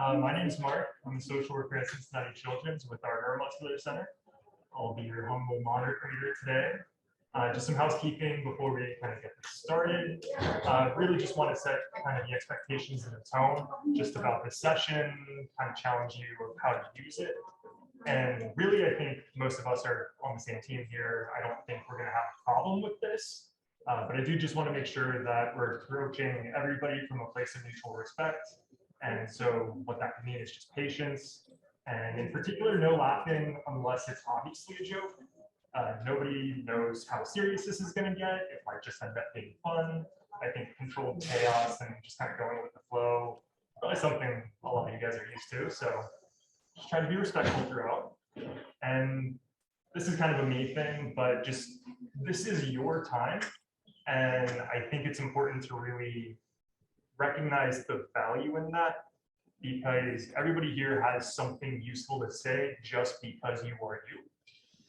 My name is Mark. I'm a social worker at Cincinnati Children's with our Neuromuscular Center. I'll be your humble moderator today. Just some housekeeping before we kind of get this started. Really just want to set kind of the expectations and the tone just about this session, kind of challenge you of how to use it. And really, I think most of us are on the same team here. I don't think we're going to have a problem with this. But I do just want to make sure that we're approaching everybody from a place of mutual respect. And so what that can mean is just patience. And in particular, no laughing unless it's obviously a joke. Nobody knows how serious this is going to get. It might just end up being fun. I think controlled chaos and just kind of going with the flow, probably something a lot of you guys are used to. So just try to be respectful throughout. And this is kind of a me thing, but just this is your time. And I think it's important to really recognize the value in that, because everybody here has something useful to say just because you are you.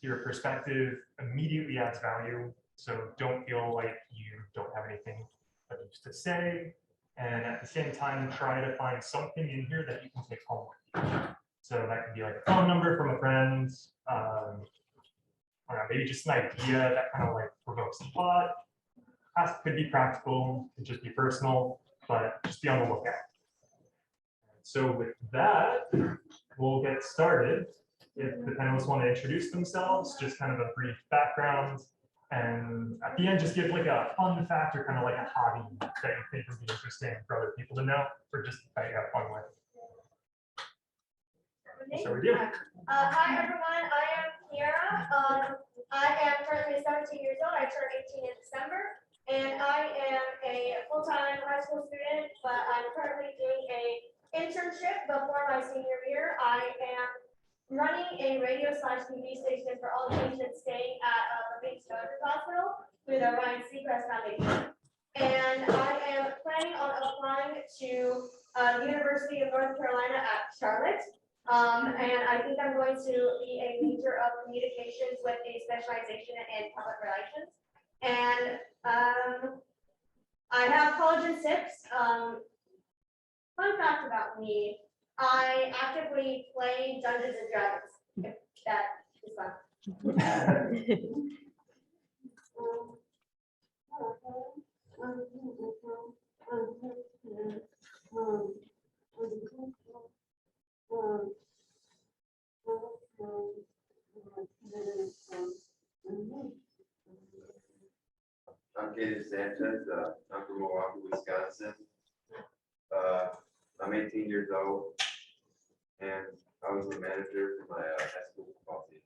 Your perspective immediately adds value, so don't feel like you don't have anything but used to say. And at the same time, try to find something in here that you can take home with you. So that could be like a phone number from a friend, I don't know, maybe just an idea that kind of like provokes thought. Could be practical, could just be personal, but just be on the lookout. So with that, we'll get started. If the panelists want to introduce themselves, just kind of a brief background, and at the end, just give like a fun fact or kind of like a hobby that you think would be interesting for other people to know, or just that you have fun with. So we do. Hi everyone, I am KIERRA. I am currently 17 years old. I turned 18 in December. And I am a full-time high school student, but I'm currently doing an internship before my senior year. I am running a radio/TV station for all patients staying at the Big Children's Hospital through the Ryan Seacrest Foundation. And I am planning on applying to the University of North Carolina at Charlotte. And I think I'm going to be a major of communications with a specialization in public relations. And I have college in SIPs. Fun fact about me, I actively play Dungeons and Dragons. If that is fun. I'm SANCHEZ. I'm from Milwaukee, Wisconsin. I'm 18 years old, and I was the manager for my high school football team.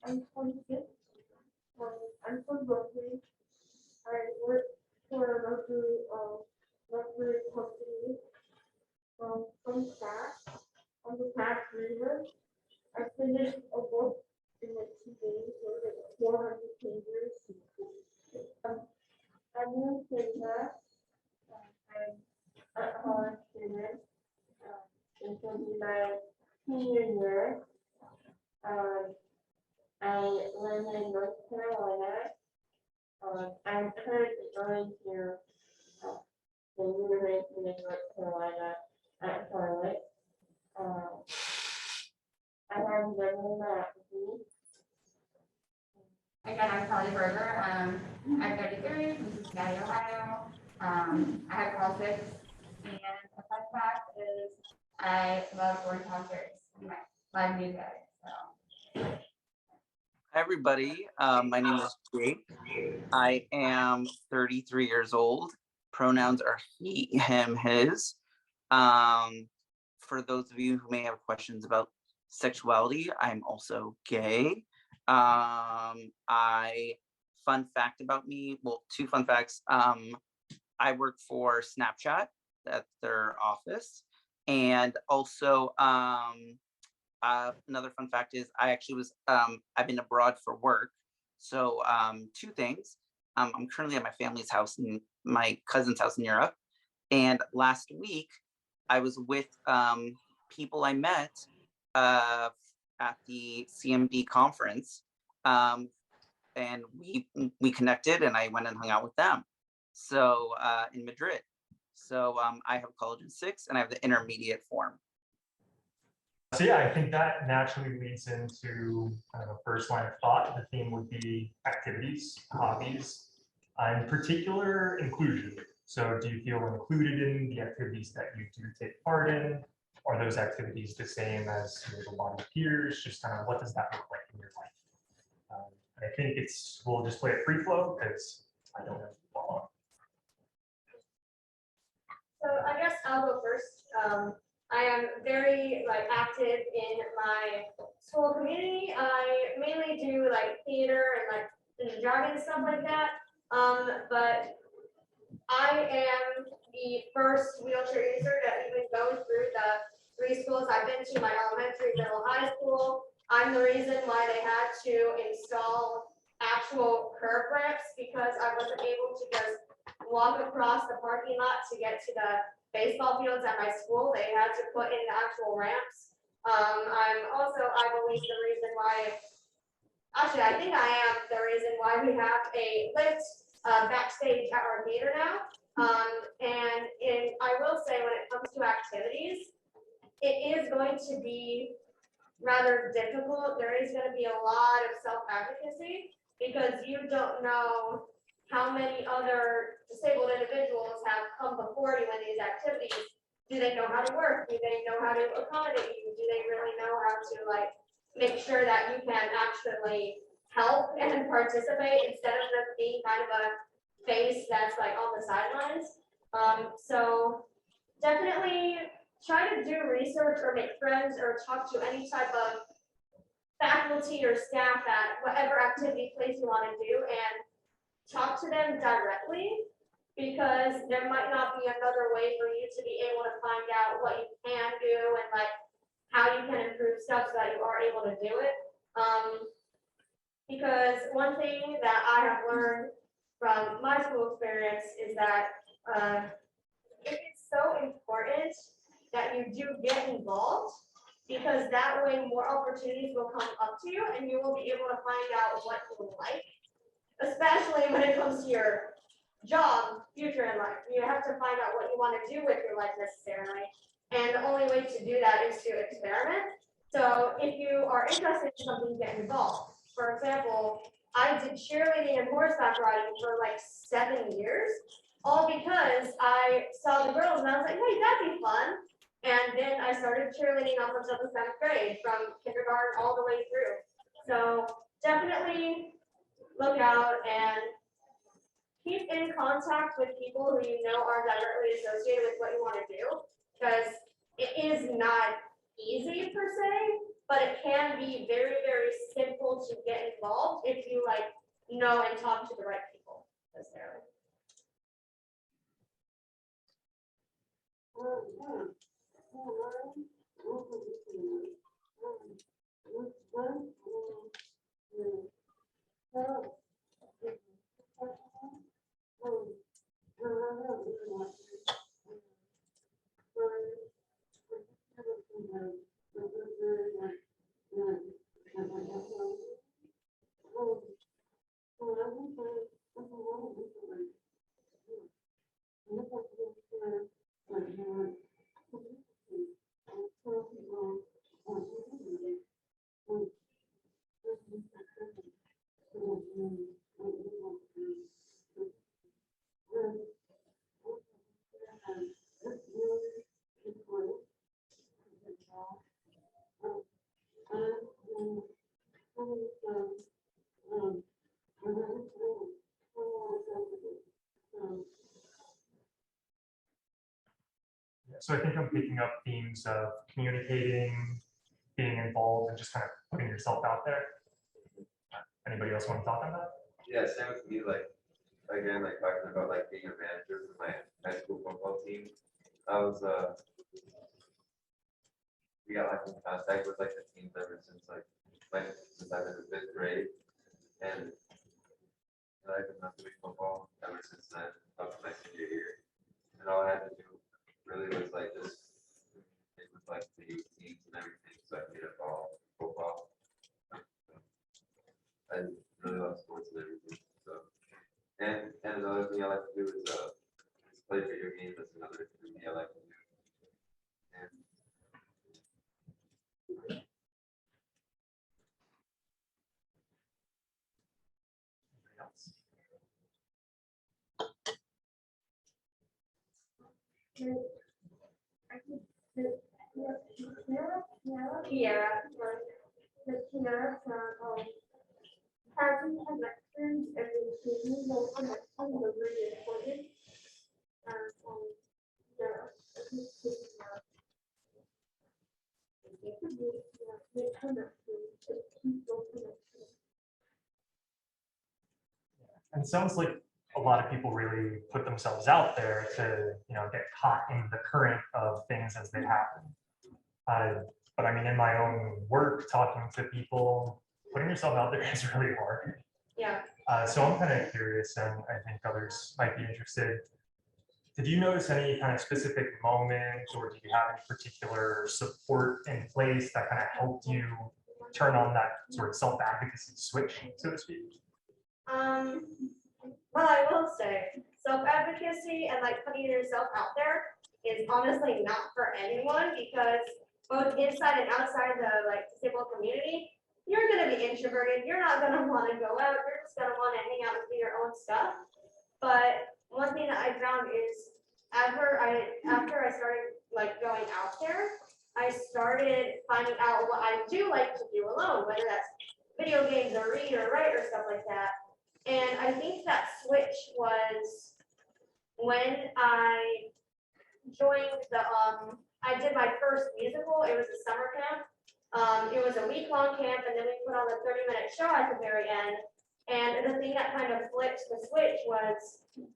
I'm 26. I'm from Berkeley. I work for a Berkeley company from staff. I'm the tax reader. I finished a book in like 2 days, so like 400 pages. I'm in LUCINDA. I'm a college student. It's going to be my senior year. I live in North Carolina. I'm currently going to the University of North Carolina at Charlotte. I have living at home. Again, I'm Kelly Berger. I'm 33 from Cincinnati, Ohio. I have politics, and a fun fact is I love going to concerts and live music. So. Hi, everybody. My name is Jake. I am 33 years old. Pronouns are he, him, his. For those of you who may have questions about sexuality, I'm also gay. Fun fact about me, well, 2 fun facts. I work for Snapchat. their office. And also, another fun fact is I actually was, I've been abroad for work. So two things. I'm currently at my family's house, in my cousin's house in Europe. And last week, I was with people I met at the CMD conference. And we connected, and I went and hung out with them. So in Madrid. So I have college in 6, and I have the intermediate form. So yeah, I think that naturally leads into kind of a first line of thought. The theme would be activities, hobbies, in particular inclusion. So do you feel included in the activities that you do take part in? Are those activities the same as your body of peers? Just kind of what does that look like in your life? I think we'll just play it free flow because I don't have to follow. So I guess I'll go first. I am very active in my school community. I mainly do theater and jogging and stuff like that. But I am the first wheelchair user to even go through the 3 schools I've been to, my elementary, middle, high school. I'm the reason why they had to install actual curb ramps because I wasn't able to just walk across the parking lot to get to the baseball fields at my school. They had to put in the actual ramps. I'm also, I believe, the reason why, actually, I think I am the reason why we have a lift backstage at our theater now. And I will say when it comes to activities, it is going to be rather difficult. There is going to be a lot of self-advocacy because you don't know how many other disabled individuals have come before you in these activities. Do they know how to work? Do they know how to accommodate you? Do they really know how to make sure that you can actually help and participate instead of just being kind of a face that's on the sidelines? So definitely try to do research or make friends or talk to any type of faculty or staff at whatever activity place you want to do and talk to them directly, because there might not be another way for you to be able to find out what you can do and how you can improve stuff so that you are able to do it. Because one thing that I have learned from my school experience is that it is so important that you do get involved, because that way more opportunities will come up to you and you will be able to find out what you like, especially when it comes to your job, future in life. You have to find out what you want to do with your life necessarily. And the only way to do that is to experiment. So if you are interested in something, get involved. For example, I did cheerleading and horseback riding for 7 years, all because I saw the girls and I was like, hey, that'd be fun. And then I started cheerleading up until the 7th grade, from kindergarten all the way through. So definitely look out and keep in contact with people who you know are directly associated with what you want to do, because it is not easy per se, but it can be very, very simple to get involved if you know and talk to the right people necessarily. So I think I'm picking up themes of communicating, being involved, and just kind of putting yourself out there. Anybody else want to talk on that? Yeah, same with me. Again, talking about being a manager for my high school football team. I was we got like in contact with like the teams ever since since I was in 5th grade, and I've been doing football ever since then up to my senior year. And all I had to do really was like just it was like the teams and everything, so I played football. I really love sports and everything. So and another thing I like to do is play video games. That's another thing I like to do. And Kiera, the Kiera from Parking connections and receiving more connections are really important. And it sounds like a lot of people really put themselves out there to, get caught in the current of things as they happen. But I mean, in my own work, talking to people, putting yourself out there is really hard. Yeah. So I'm kind of curious, and I think others might be interested. Did you notice any kind of specific moments, or did you have any particular support in place that kind of helped you turn on that sort of self-advocacy switch, so to speak? Well, I will say self-advocacy and like putting yourself out there is honestly not for anyone, because both inside and outside the disabled community, you're going to be introverted. You're not going to want to go out. You're just going to want to hang out and do your own stuff. But one thing that I found is after I started going out there, I started finding out what I do like to do alone, whether that's video games or read or write or stuff like that. And I think that switch was when I joined I did my first musical. It was a summer camp. It was a week-long camp, and then we put on a 30-minute show at the very end. And the thing that kind of flipped the switch was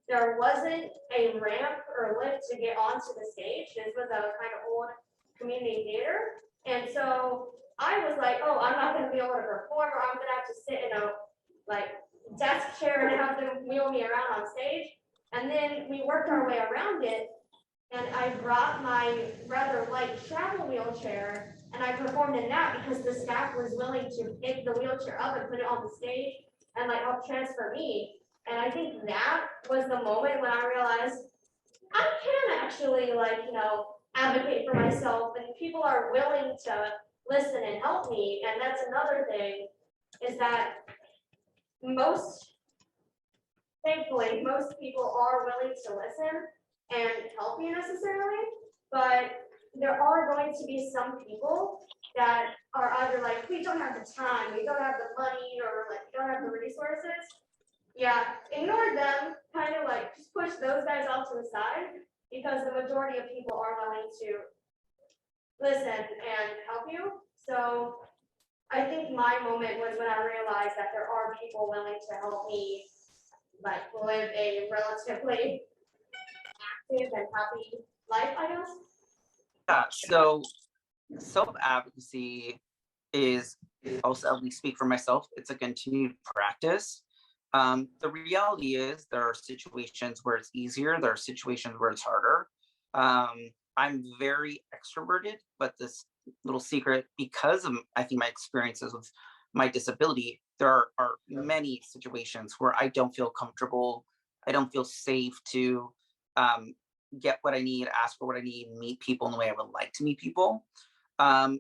there wasn't a ramp or lift to get onto the stage. This was a kind of old community theater. And so I was like, oh, I'm not going to be able to perform, or I'm going to have to sit in a desk chair and have them wheel me around on stage. And then we worked our way around it. And I brought my rather light travel wheelchair, and I performed in that because the staff was willing to pick the wheelchair up and put it on the stage and help transfer me. And I think that was the moment when I realized I can actually advocate for myself, and people are willing to listen and help me. And that's another thing, is that thankfully, most people are willing to listen and help you necessarily, but there are going to be some people that are either we don't have the time, we don't have the money, or we don't have the resources. Yeah, ignore them, kind of just push those guys off to the side, because the majority of people are willing to listen and help you. So I think my moment was when I realized that there are people willing to help me live a relatively active and happy life, I guess. Yeah, so self-advocacy is also, at least speak for myself, it's a continued practice. The reality is there are situations where it's easier, there are situations where it's harder. I'm very extroverted, but this little secret, because of I think my experiences with my disability, there are many situations where I don't feel comfortable, I don't feel safe to get what I need, ask for what I need, meet people in the way I would like to meet people.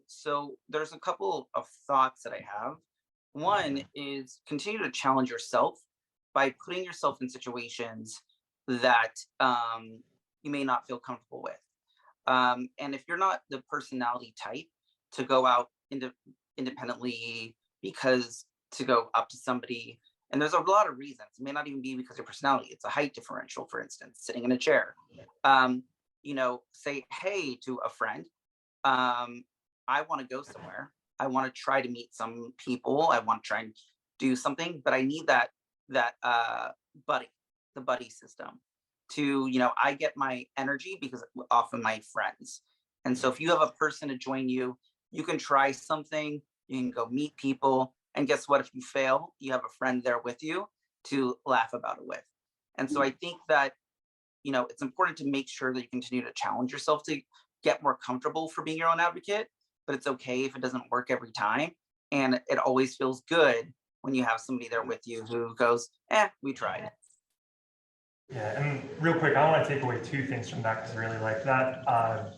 So there's a couple of thoughts that I have. One is continue to challenge yourself by putting yourself in situations that you may not feel comfortable with. And if you're not the personality type to go out independently, because to go up to somebody, and there's a lot of reasons, it may not even be because of your personality, it's a height differential, for instance, sitting in a chair. Say, hey, to a friend, I want to go somewhere, I want to try to meet some people, I want to try and do something, but I need that buddy, the buddy system. to, I get my energy because off of my friends. And so if you have a person to join you, you can try something, you can go meet people. And guess what? If you fail, you have a friend there with you to laugh about it with. And so I think that, it's important to make sure that you continue to challenge yourself to get more comfortable for being your own advocate, but it's okay if it doesn't work every time. And it always feels good when you have somebody there with you who goes, we tried. Yeah, and real quick, I want to take away two things from that because I really like that.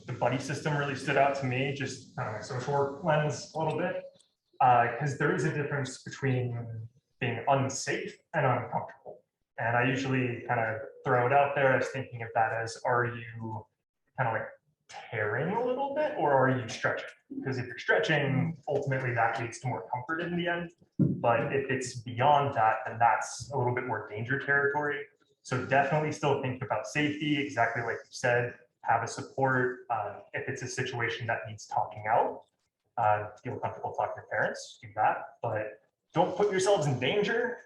The buddy system really stood out to me, just kind of my social work lens a little bit, because there is a difference between being unsafe and uncomfortable. And I usually kind of throw it out there as thinking of that as, are you kind of like tearing a little bit or are you stretching? Because if you're stretching, ultimately that leads to more comfort in the end. But if it's beyond that, then that's a little bit more danger territory. So definitely still think about safety, exactly like you said, have a support. If it's a situation that needs talking out, feel comfortable talking to parents, do that. But don't put yourselves in danger,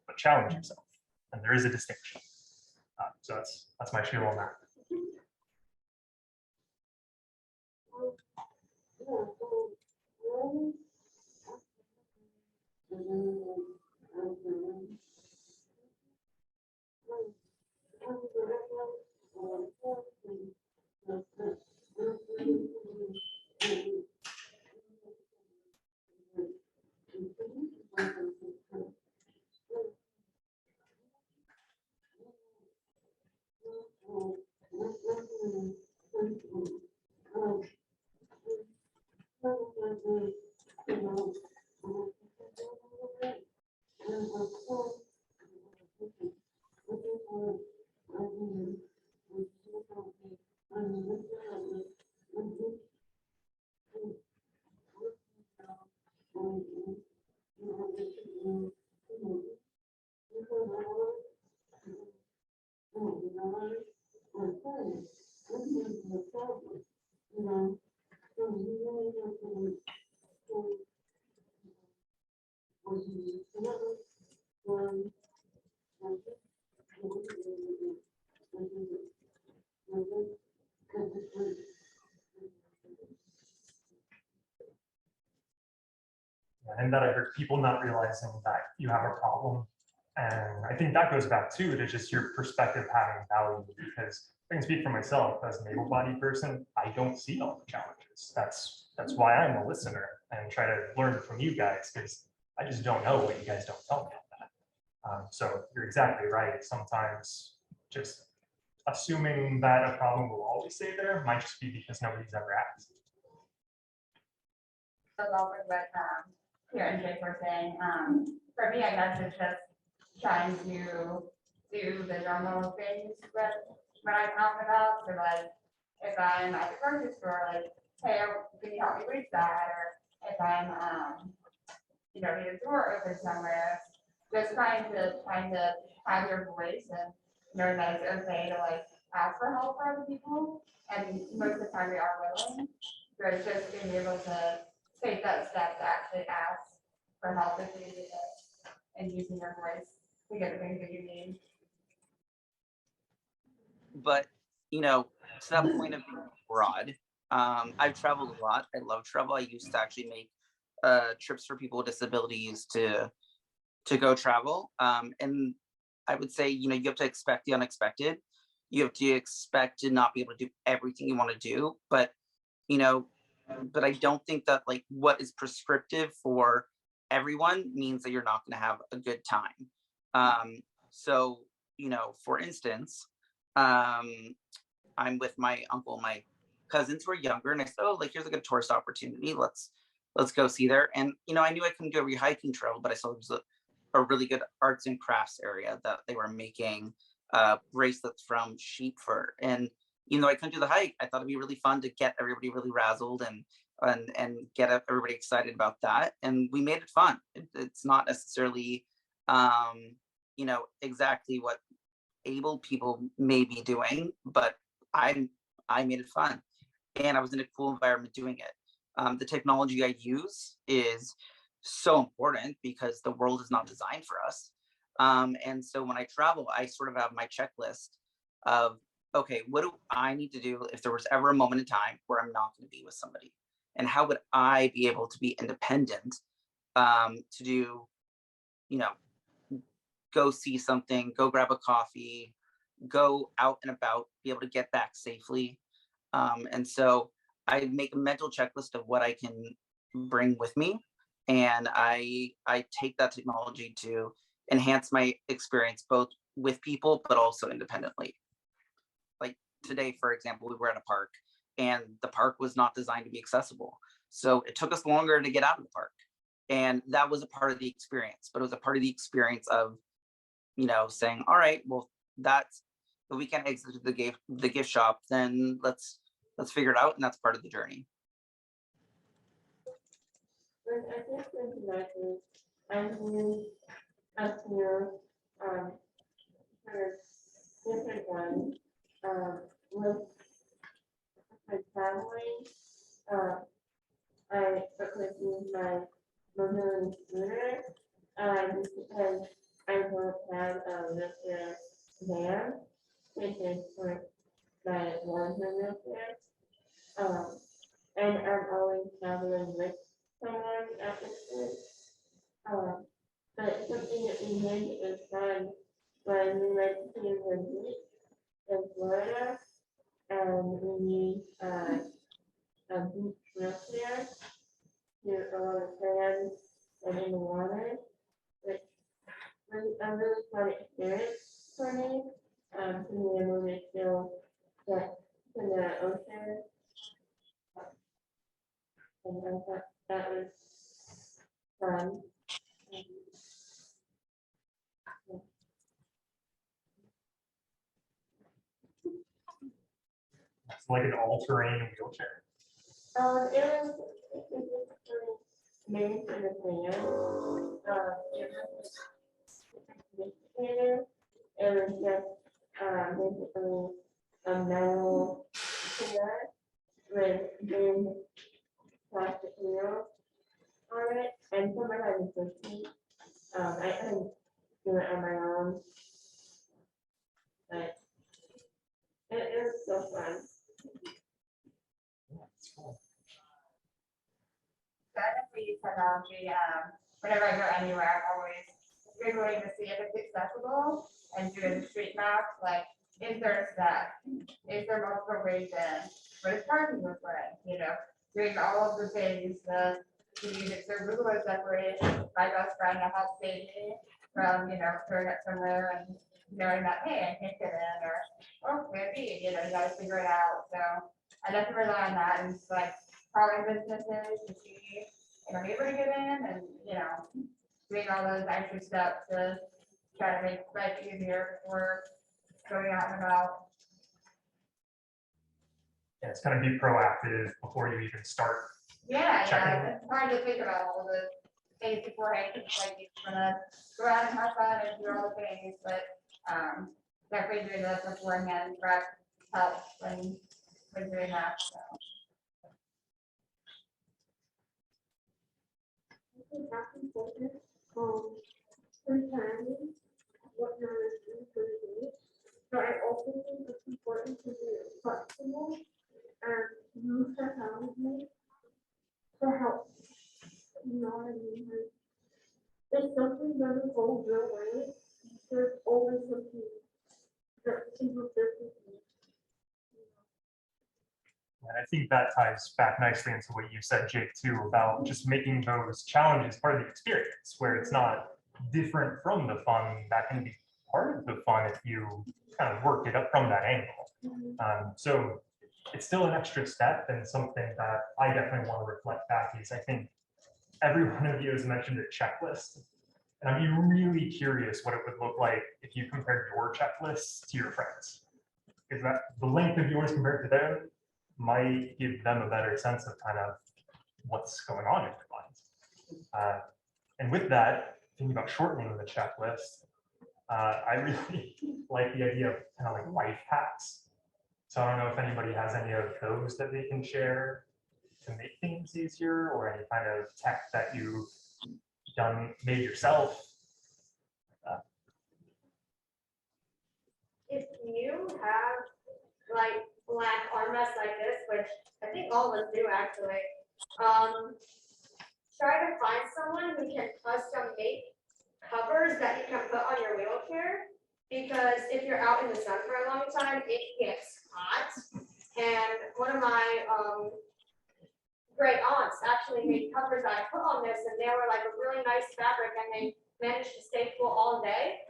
but challenge yourself. And there is a distinction. So that's my spiel on that. And that I heard people not realizing that you have a problem. And I think that goes back too to just your perspective having value, because I can speak for myself as an able-bodied person, I don't see all the challenges. That's why I'm a listener and try to learn from you guys, because I just don't know what you guys don't tell me on that. So you're exactly right. Sometimes just assuming that a problem will always stay there might just be because nobody's ever asked. So along with what Kiera and Jake were saying, for me, I guess it's just trying to do the normal things that when I talk about. So like if I'm at the grocery store, like, hey, can you help me reach that? Or if I'm need a door open somewhere, just trying to have your voice and know that it's okay to like ask for help for other people. And most of the time we are willing. So it's just being able to take that step to actually ask for help if you need it and using your voice to get the things that you need. But, to that point of being broad, I've traveled a lot. I love travel. I used to actually make trips for people with disabilities to go travel. And I would say, you have to expect the unexpected. You have to expect to not be able to do everything you want to do. But, but I don't think that like what is prescriptive for everyone means that you're not going to have a good time. So, for instance, I'm with my uncle, my cousins were younger, and I said, oh, like, here's a good tourist opportunity. Let's go see there. And, I knew I couldn't do every hiking trail, but I saw there was a really good arts and crafts area that they were making bracelets from sheep fur. And, I couldn't do the hike. I thought it'd be really fun to get everybody really razzled and get everybody excited about that. And we made it fun. It's not necessarily, exactly what able people may be doing, but I made it fun. And I was in a cool environment doing it. The technology I use is so important because the world is not designed for us. And so when I travel, I sort of have my checklist of, okay, what do I need to do if there was ever a moment in time where I'm not going to be with somebody? And how would I be able to be independent to do, you know, go see something, go grab a coffee, go out and about, be able to get back safely. And so I make a mental checklist of what I can bring with me. And I take that technology to enhance my experience, both with people, but also independently. Like today, for example, we were at a park and the park was not designed to be accessible. So it took us longer to get out of the park. And that was a part of the experience, but it was a part of the experience of, you know, saying, all right, well, that's the weekend exit to the gift shop, then let's figure it out. And that's part of the journey. I think I'm doing a few kind of different ones with my family. I use my mobility scooter because I don't have a wheelchair van, which is for my long-term wheelchair. And I'm always traveling with someone at the school. But something that we did is fun when we went to the beach in Florida, and we used a beach wheelchair to go on the sand and in the water, which was a really fun experience for me, to be able to still get to the ocean. And I thought that was fun. It's like an all-terrain wheelchair. It was made for the fan. It was just basically a metal chair with big plastic wheels on it, and someone had to push me. I couldn't do it on my own, but it was so fun. So I definitely use technology. Whenever I go anywhere, I'm always Googling to see if it's accessible and doing street maps. Like, is there a step? Is there multiple ways in? What is parking look like? You know, doing all of the things to use it. So Google has separated my best friend to help save me from, you know, showing up somewhere and knowing that, hey, I can't get in, or oh, maybe, you know, you gotta figure it out. So I definitely rely on that, and it's like calling businesses to see if I'm able to get in, and you know, doing all those extra steps to try to make life easier before going out and about. Yeah, it's kind of be proactive before you even start. Yeah, Checking. it's hard to think about all the things beforehand. It's like you're gonna go out and have fun and do all the things, but definitely doing that beforehand prep helps when doing that. So. Sometimes what you're listening to me, but I also think it's important to be flexible and use technology to help. You know what I mean? Like, if something doesn't go your way, there's always something that can go differently. And I think that ties back nicely into what you said, Jake, too, about just making those challenges part of the experience, where it's not different from the fun. That can be part of the fun if you kind of work it up from that angle. So it's still an extra step, and something that I definitely want to reflect back is I think every one of you has mentioned a checklist. And I'd be really curious what it would look like if you compared your checklist to your friends. Because that the length of yours compared to them might give them a better sense of kind of what's going on in their minds. And with that, thinking about shortening the checklist, I really like the idea of kind of like life hacks. So I don't know if anybody has any of those that they can share to make things easier, or any kind of tech that you've made yourself. if you have like black armrests like this, which I think all of us do actually, try to find someone who can custom make covers that you can put on your wheelchair. Because if you're out in the sun for a long time, it gets hot. And one of my great aunts actually made covers that I put on this, and they were like a really nice fabric, and they managed to stay cool all day.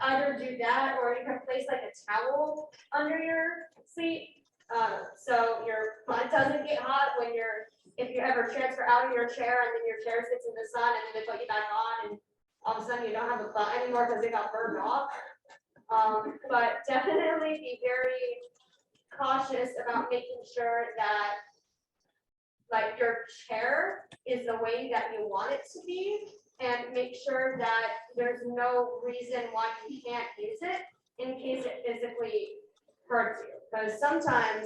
Either do that, or you can place like a towel under your seat, so your butt doesn't get hot when if you ever transfer out of your chair and then your chair sits in the sun and then they put you back on, and all of a sudden you don't have a butt anymore because it got burned off. But definitely be very cautious about making sure that like your chair is the way that you want it to be, and make sure that there's no reason why you can't use it in case it physically hurts you. Because sometimes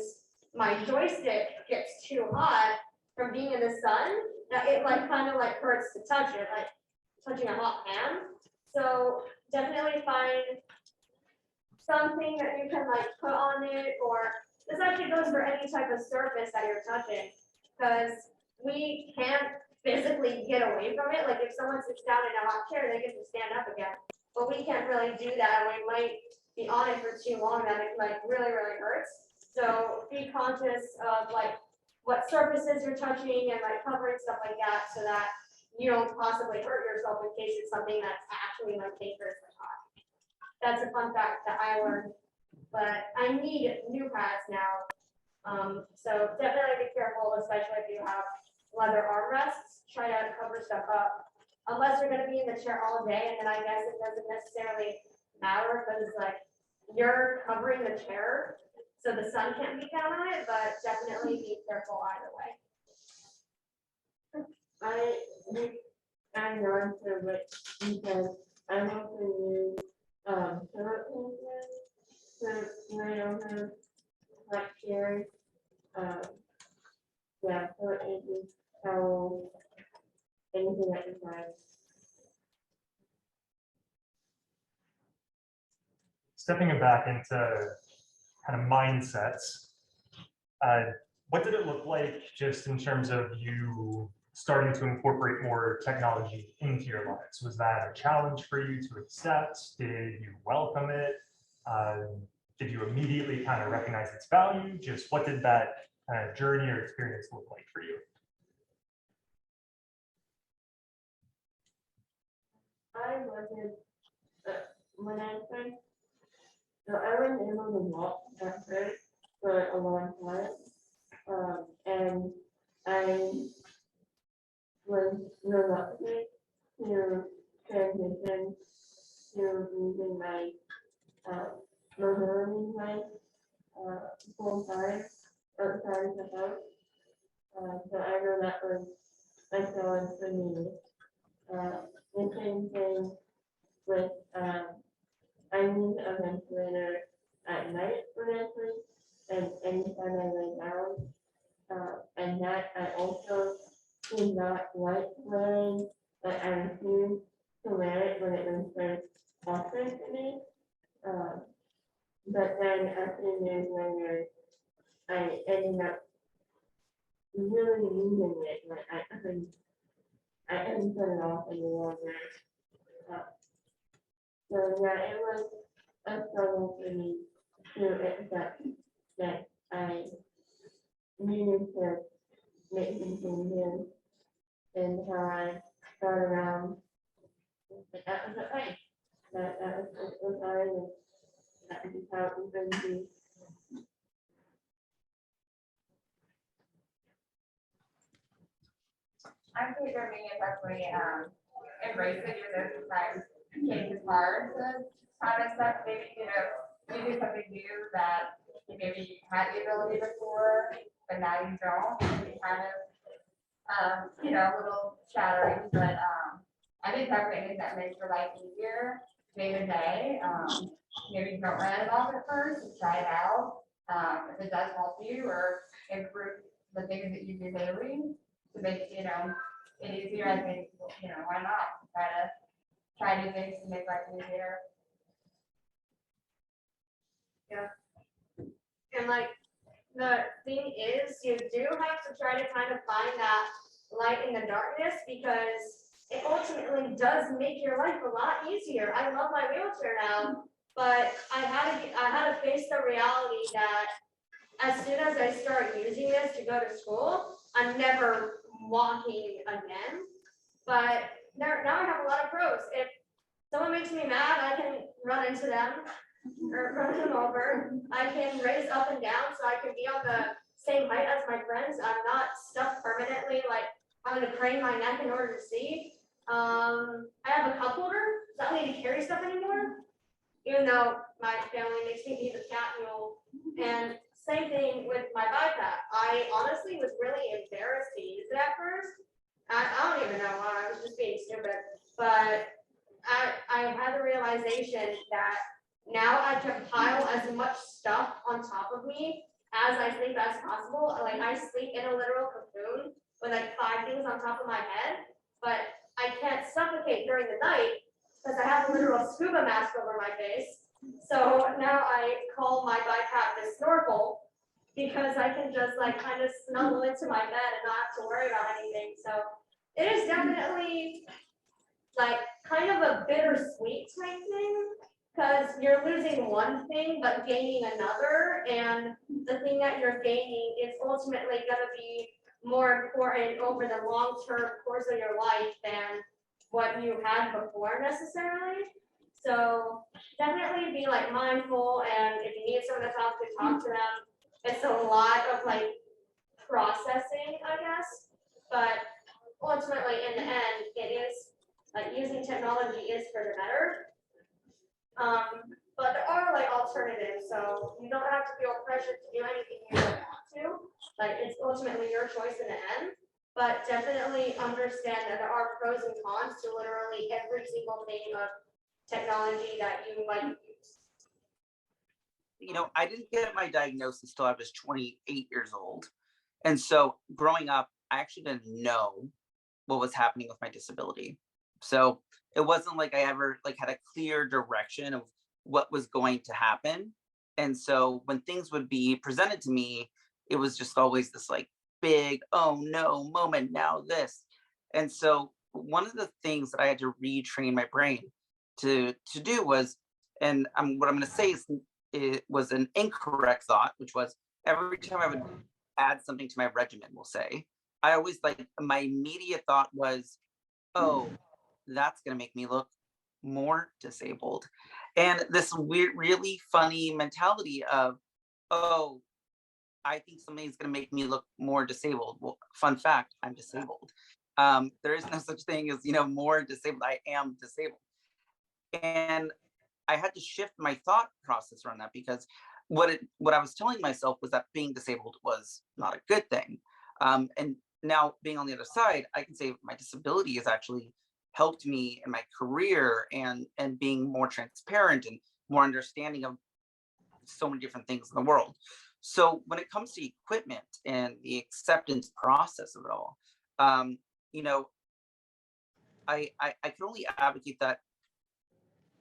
my joystick gets too hot from being in the sun that it like kind of like hurts to touch it, like touching a hot pan. So definitely find something that you can like put on it, or this actually goes for any type of surface that you're touching, because we can't physically get away from it. Like if someone sits down in a hot chair, they get to stand up again, but we can't really do that, and we might be on it for too long that it like really hurts. So be conscious of like what surfaces you're touching and like covering stuff like that, so that you don't possibly hurt yourself in case it's something that's actually like dangerously hot. That's a fun fact that I learned, but I need new pads now. So definitely be careful, especially if you have leather armrests. Try to cover stuff up, unless you're going to be in the chair all day, and then I guess it doesn't necessarily matter because like you're covering the chair, so the sun can't beat down on it. But definitely be careful either way. I know to which because I also use toilet paper, so I don't have hot chairs, yeah, toilet paper, towel, anything that you find. Stepping it back into kind of mindsets, what did it look like just in terms of you starting to incorporate more technology into your lives? Was that a challenge for you to accept? Did you welcome it? Did you immediately kind of recognize its value? Just what did that journey or experience look like for you? I wasn't, when I first, so I wasn't able to walk at first for a long time. And I was reluctant to transition to using my mobility device full time outside the house. So I know that was a challenge for me. The same thing with I need a ventilator at night when I sleep, and anytime I lay down, and that I also did not like wearing, but I refused to wear it when it was first offered to me. But then a few years later, I ended up really using it. Like I couldn't put it off any longer. So yeah, it was a struggle for me to accept that I needed to make some changes in how I got around. But that was okay. That was hard, and that is how it was going to be. I think for me, it's definitely embrace it, even though sometimes change is hard to kind of stuff. Maybe, you do something new that you maybe had the ability before, but now you don't. You kind of, a little shattering, but I think definitely that makes your life easier day to day. Maybe you don't run it off at first, and try it out. If it does help you or improve the things that you do daily to make, it easier, I think, why not? Try new things to make life easier. And like, the thing is, you do have to try to kind of find that light in the darkness, because it ultimately does make your life a lot easier. I love my wheelchair now, but I had to face the reality that as soon as I start using this to go to school, I'm never walking again. But now I have a lot of pros. If someone makes me mad, I can run into them or run them over. I can raise up and down so I can be on the same height as my friends. I'm not stuck permanently, like having to crane my neck in order to see. I have a cup holder, so I don't need to carry stuff anymore, even though my family makes me eat the cat mule. And same thing with my BiPAP. I honestly was really embarrassed to use it at first. I don't even know why, I was just being stupid. But I had the realization that now I can pile as much stuff on top of me as I sleep as possible. Like, I sleep in a literal cocoon with like 5 things on top of my head, but I can't suffocate during the night because I have a literal scuba mask over my face. So now I call my BiPAP the snorkel, because I can just like kind of snuggle into my bed and not have to worry about anything. So it is definitely like kind of a bittersweet type thing, because you're losing one thing but gaining another, and the thing that you're gaining is ultimately going to be more important over the long-term course of your life than what you had before necessarily. So definitely be like mindful, and if you need someone to talk to them. It's a lot of like processing, I guess, but ultimately in the end, it is like using technology is for the better. But there are like alternatives, so you don't have to feel pressured to do anything you don't want to. Like, it's ultimately your choice in the end. But definitely understand that there are pros and cons to literally every single thing of technology that you might use. You know, I didn't get my diagnosis till I was 28 years old. And so growing up, I actually didn't know what was happening with my disability. So it wasn't like I ever like had a clear direction of what was going to happen. And so when things would be presented to me, it was just always this like big, oh no moment, now this. And so one of the things that I had to retrain my brain to do was, and what I'm going to say is, it was an incorrect thought, which was every time I would add something to my regimen, we'll say, I always like, my immediate thought was, oh, that's going to make me look more disabled. And this weird, really funny mentality of, oh, I think something's going to make me look more disabled. Well, fun fact, I'm disabled. There is no such thing as, more disabled. I am disabled. And I had to shift my thought process around that, because what I was telling myself was that being disabled was not a good thing. And now being on the other side, I can say my disability has actually helped me in my career and being more transparent and more understanding of so many different things in the world. So when it comes to equipment and the acceptance process of it all, I can only advocate that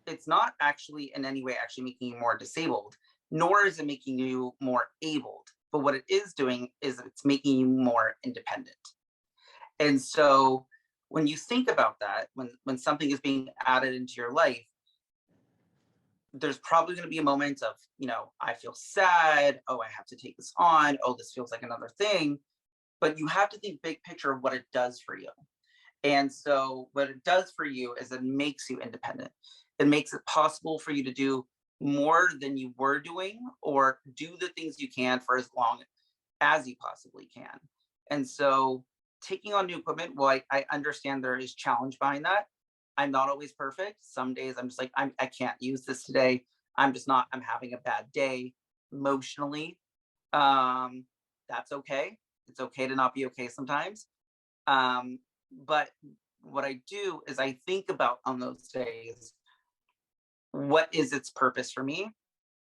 it's not actually in any way actually making you more disabled, nor is it making you more abled. But what it is doing is it's making you more independent. And so when you think about that, when something is being added into your life, there's probably going to be a moment of, I feel sad. Oh, I have to take this on. Oh, this feels like another thing. But you have to think big picture of what it does for you. And so what it does for you is it makes you independent. It makes it possible for you to do more than you were doing, or do the things you can for as long as you possibly can. And so taking on new equipment, well, I understand there is challenge behind that. I'm not always perfect. Some days I'm just like, I can't use this today. I'm having a bad day emotionally. That's okay. It's okay to not be okay sometimes. But what I do is I think about on those days, what is its purpose for me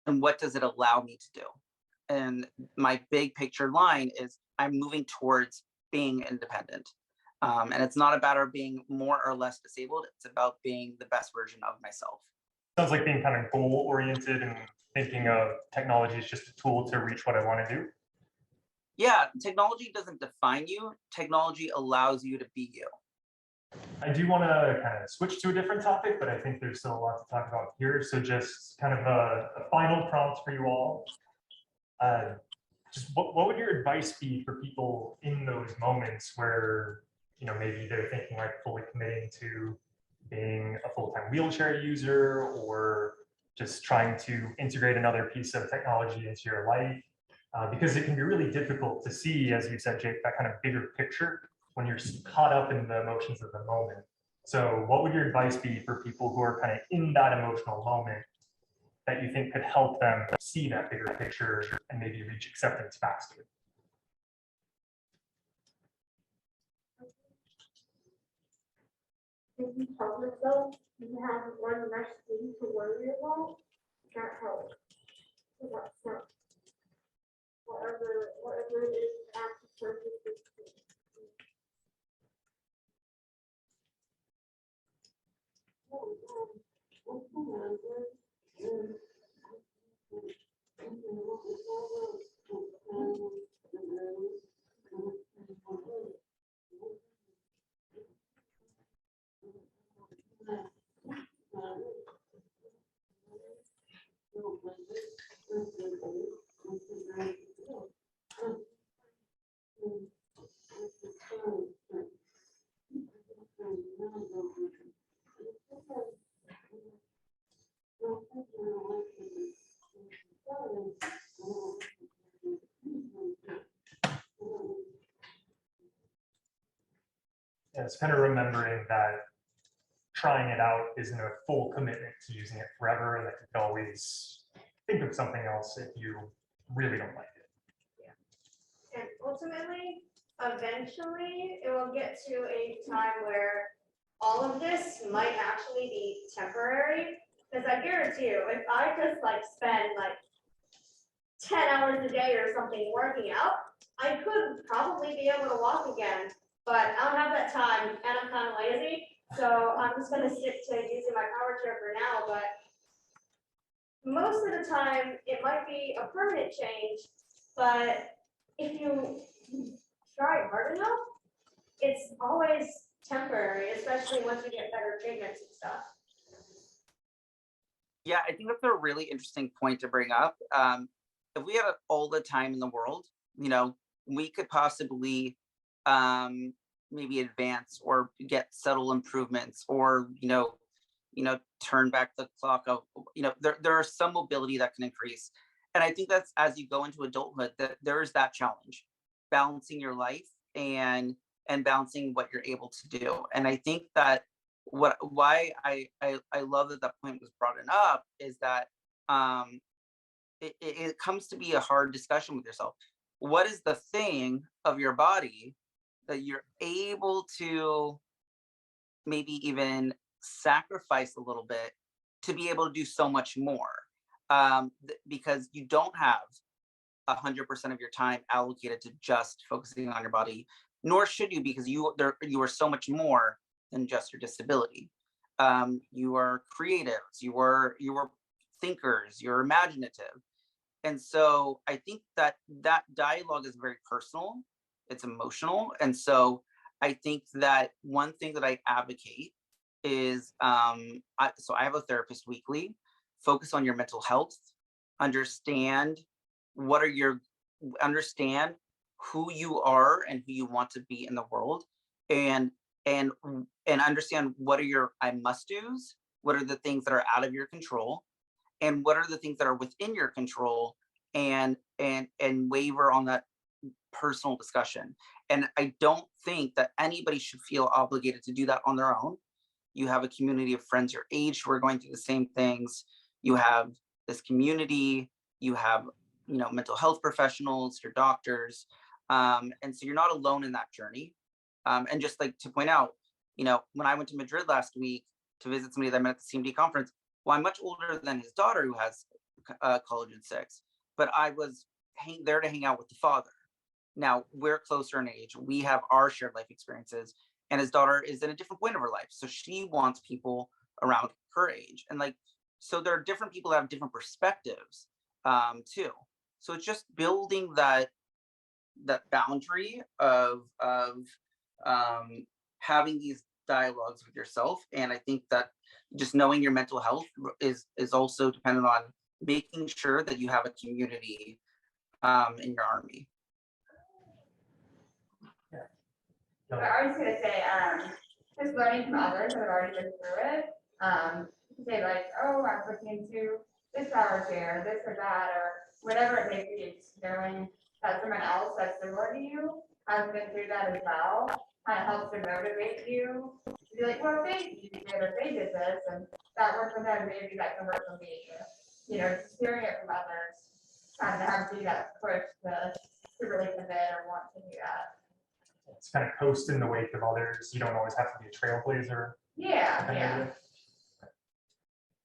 and what does it allow me to do? And my big picture line is I'm moving towards being independent. And it's not about being more or less disabled. It's about being the best version of myself. Sounds like being kind of goal oriented and thinking of technology as just a tool to reach what I want to do? Yeah, technology doesn't define you. Technology allows you to be you. I do want to kind of switch to a different topic, but I think there's still a lot to talk about here. So just kind of a final prompt for you all. Just what would your advice be for people in those moments where, you know, maybe they're thinking like fully committing to being a full-time wheelchair user, or just trying to integrate another piece of technology into your life? Because it can be really difficult to see, as you said, Jake, that kind of bigger picture when you're caught up in the emotions of the moment. So what would your advice be for people who are kind of in that emotional moment that you think could help them see that bigger picture and maybe reach acceptance faster? If you tell yourself you have one less thing to worry about, that helps. So that's not whatever it is after surgery. And it's kind of remembering that trying it out isn't a full commitment to using it forever, and that you can always think of something else if you really don't like it. And ultimately, eventually, it will get to a time where all of this might actually be temporary. Because I guarantee you, if I just like spend like 10 hours a day or something working out, I could probably be able to walk again. But I don't have that time, and I'm kind of lazy. So I'm just going to stick to using my power chair for now. But most of the time, it might be a permanent change. But if you try hard enough, it's always temporary, especially once you get better treatments and stuff. Yeah, I think that's a really interesting point to bring up. If we had all the time in the world, you know, we could possibly maybe advance or get subtle improvements, or turn back the clock of, there are some mobility that can increase. And I think that's, as you go into adulthood, that there is that challenge, balancing your life and balancing what you're able to do. And I think that why I love that point was brought up is that it comes to be a hard discussion with yourself. What is the thing of your body that you're able to maybe even sacrifice a little bit to be able to do so much more? Because you don't have 100% of your time allocated to just focusing on your body, nor should you, because you are so much more than just your disability. You are creatives, you are thinkers, you're imaginative. And so I think that dialogue is very personal, it's emotional. And so I think that one thing that I advocate is, so I have a therapist weekly. Focus on your mental health, understand understand who you are and who you want to be in the world, and understand what are your I must do's, what are the things that are out of your control, and what are the things that are within your control, and waver on that personal discussion. And I don't think that anybody should feel obligated to do that on their own. You have a community of friends your age who are going through the same things. You have this community, you have, mental health professionals, your doctors. And so you're not alone in that journey. And just like to point out, when I went to Madrid last week to visit somebody that I met at the CMD conference, well, I'm much older than his daughter who has college in 6, but I was there to hang out with the father. Now we're closer in age. We have our shared life experiences, and his daughter is in a different point of her life. So she wants people around her age. And like, so there are different people that have different perspectives too. So it's just building that boundary of having these dialogues with yourself. And I think that just knowing your mental health is also dependent on making sure that you have a community in your army. But I was gonna say, just learning from others that have already been through it. To say like, oh, I'm looking into this power share, this or that, or whatever it may be. Just knowing that someone else that's similar to you has been through that as well, kind of helps to motivate you to be like, well, they did or they did this, and that worked for them. Maybe that can work for me. You know, just hearing it from others, kind of have to be that push to really commit or want to do that. It's kind of coast in the wake of others. You don't always have to be a trailblazer. Yeah, yeah.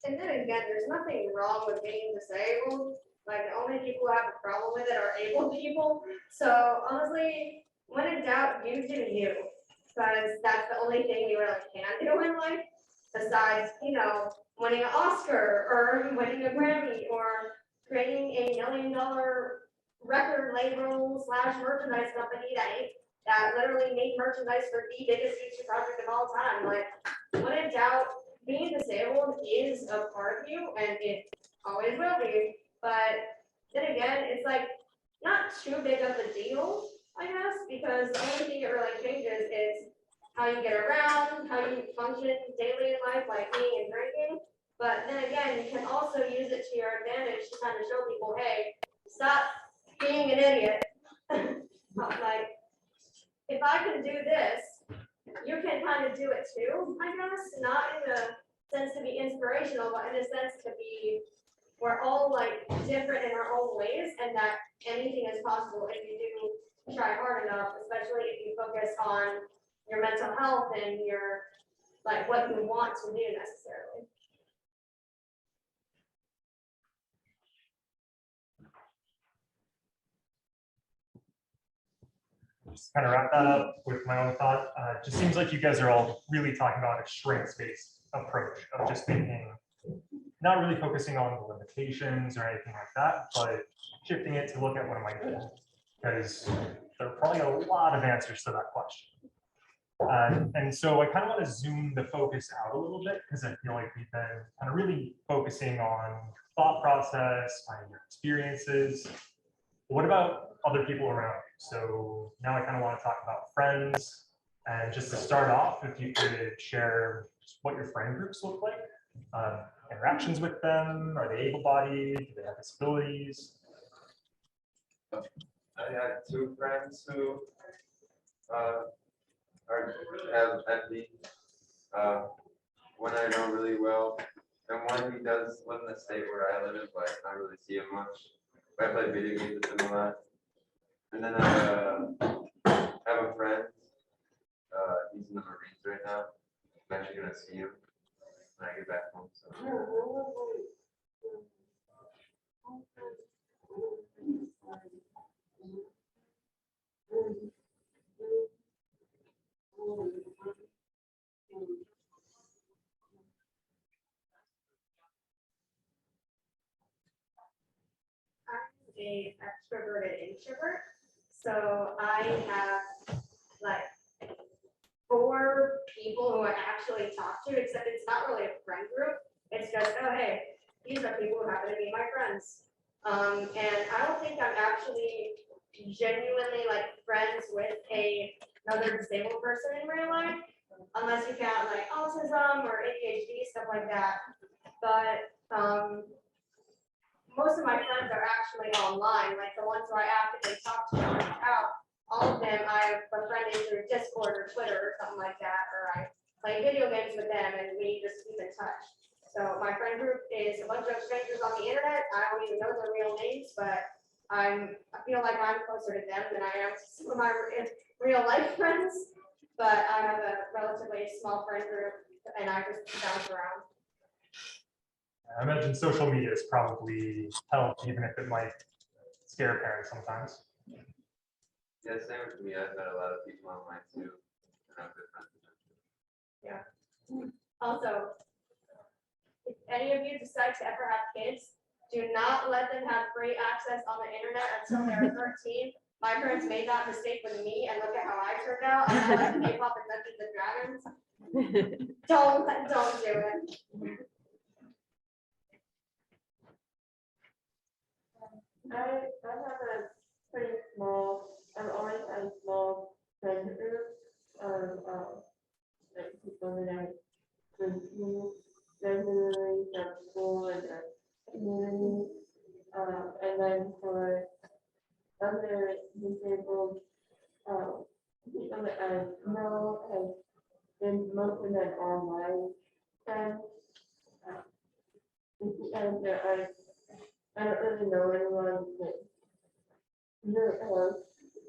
And then again, there's nothing wrong with being disabled. Like, the only people who have a problem with it are able people. So honestly, when in doubt, you do you. Because that's the only thing you really can do in life. Besides, you know, winning an Oscar or winning a Grammy or creating $1 million record label / merchandise company that literally made merchandise for the biggest future project of all time. Like, when in doubt, being disabled is a part of you, and it always will be. But then again, it's like not too big of a deal, I guess, because the only thing it really changes is how you get around, how you function daily in life, like eating and drinking. But then again, you can also use it to your advantage to kind of show people, hey, stop being an idiot. Like, if I can do this, you can kind of do it too, I guess, not in the sense to be inspirational, but in a sense to be, we're all like different in our own ways, and that anything is possible if you do try hard enough, especially if you focus on your mental health and your, like, what you want to do necessarily. Just kind of wrap that up with my own thought. It just seems like you guys are all really talking about a strengths-based approach of just thinking, not really focusing on the limitations or anything like that, but shifting it to look at what am I good at? Because there are probably a lot of answers to that question. And so I kind of want to zoom the focus out a little bit, because I feel like we've been kind of really focusing on thought process, finding your experiences. What about other people around you? So now I kind of want to talk about friends. And just to start off, if you could share just what your friend groups look like, interactions with them, are they able-bodied, do they have disabilities? I had 2 friends who have empathy. One I know really well, and one he does live in the state where I live in, but I don't really see him much. But I play video games with him a lot. And then I have a friend. He's in the Marines right now. I'm actually gonna see him when I get back home. So. I'm an extroverted introvert, so I have like 4 people who I actually talk to, except it's not really a friend group. It's just, oh, hey, these are people who happen to be my friends. And I don't think I'm actually genuinely like friends with another disabled person in real life, unless you count like autism or ADHD, stuff like that. But most of my friends are actually online, like the ones who I actively talk to and reach out. All of them I've befriended through Discord or Twitter or something like that, or I play video games with them and we just keep in touch. So my friend group is a bunch of strangers on the internet. I don't even know their real names, but I feel like I'm closer to them than I am to some of my real life friends. But I have a relatively small friend group and I just bounce around. I imagine social media has probably helped, even if it might scare parents sometimes. Yeah, same with me. I've met a lot of people online too. And I'm good friends with them. Yeah. Also, if any of you decide to ever have kids, do not let them have free access on the internet until they're 13. My parents made that mistake with me, and look at how I turned out. I like K-pop and Dungeons and Dragons. Don't do it. I have a pretty small, I've always had a small friend group of like people that I would see regularly from school and the community. And then for other disabled people that I know have been most of them online friends. And there are, I don't really know anyone that really close